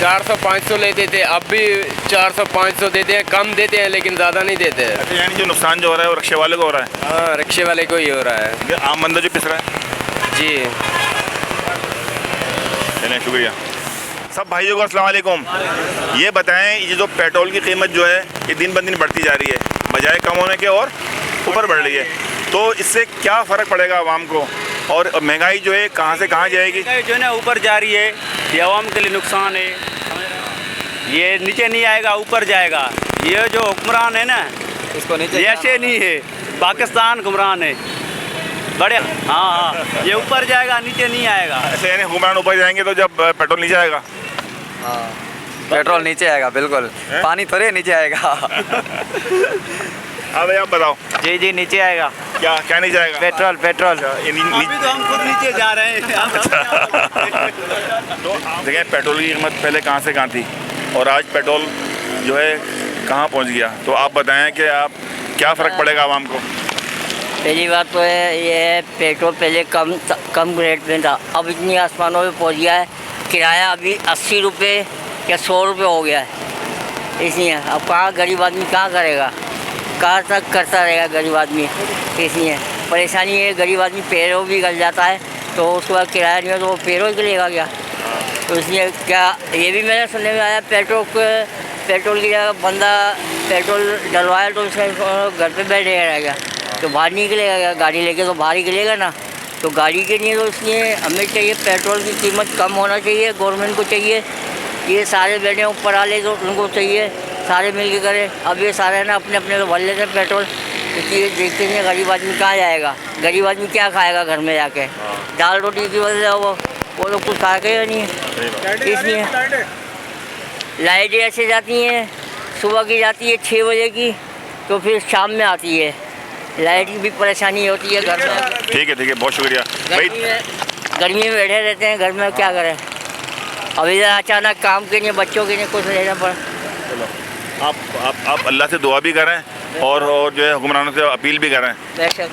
400-500 लेते थे, अब भी 400-500 देते हैं, कम देते हैं लेकिन ज़्यादा नहीं देते हैं। अच्छा, यानी जो नुकसान जो हो रहा है वो रिक्शे वाले को हो रहा है, हाँ, रिक्शे वाले को ही हो रहा है। ये आम बंदा जो पिस रहा है। जी, चलिए शुक्रिया। सब भाइयों को अस्सलाम वालेकुम। ये बताएं, ये जो पेट्रोल की कीमत जो है ये दिन ब दिन बढ़ती जा रही है, बजाय कम होने के और ऊपर बढ़ रही है, तो इससे क्या फ़र्क पड़ेगा आवाम को, और महंगाई जो है कहाँ से कहाँ जाएगी? जो है ना ऊपर जा रही है, ये आवाम के लिए नुकसान है। ये नीचे नहीं आएगा, ऊपर जाएगा। ये जो हुक्मरान है ना, इसको ये ऐसे नहीं है, पाकिस्तान हुक्मरान है बड़े। हाँ, ये ऊपर जाएगा, नीचे नहीं आएगा। ऐसे यानी हुक्मरान ऊपर जाएंगे तो जब पेट्रोल नीचे आएगा? पेट्रोल नीचे आएगा, बिल्कुल। पानी थोड़े नीचे आएगा। हाँ भाई, आप बताओ। जी जी, नीचे आएगा। क्या क्या नीचे आएगा? पेट्रोल नी- अभी तो हम खुद नीचे जा रहे हैं। तो आप देखें, पेट्रोल की कीमत पहले कहाँ से कहाँ थी और आज पेट्रोल जो है कहाँ पहुँच गया, तो आप बताएं कि आप क्या फ़र्क पड़ेगा आवाम को? पहली बात तो है ये पेट्रोल पहले कम रेट में था, अब इतनी आसमानों में पहुंच गया है। किराया अभी 80 रुपये या 100 रुपये हो गया है, इसलिए अब कहाँ गरीब आदमी कहाँ करेगा, कहाँ तक करता रहेगा गरीब आदमी। इसलिए परेशानी है, गरीब आदमी पैरों भी गल जाता है तो उसके बाद किराया नहीं हो तो वो पैरों के लेगा क्या। तो इसलिए क्या ये भी मैंने सुनने में आया, पेट्रोल की जगह बंदा पेट्रोल डलवाया तो उसका घर पे बैठे रहेगा, तो बाहर नहीं निकलेगा क्या, गाड़ी लेके तो बाहर ही निकलेगा ना। तो गाड़ी के लिए तो इसलिए हमें चाहिए पेट्रोल की कीमत कम होना चाहिए, गवर्नमेंट को चाहिए। ये सारे बैठे ऊपर वाले तो उनको चाहिए सारे मिल के करें। अब ये सारे ना अपने अपने तो भर लेते हैं पेट्रोल, इसलिए देखते हैं गरीब आदमी कहाँ जाएगा, गरीब आदमी क्या खाएगा घर में जाके। दाल रोटी की वजह से वो लोग कुछ खा के नहीं है। इसलिए लाइटें ऐसे जाती हैं, सुबह की जाती है 6 बजे की, तो फिर शाम में आती है। लाइट की भी परेशानी होती है घर में। ठीक है, बहुत शुक्रिया भाई। गर्मी में बैठे रहते हैं घर में, क्या करें। अभी अचानक काम के लिए, बच्चों के लिए कुछ रहना पड़ा। आप अल्लाह से दुआ भी करें और जो है हुक्मरानों से अपील भी करें। बेशक।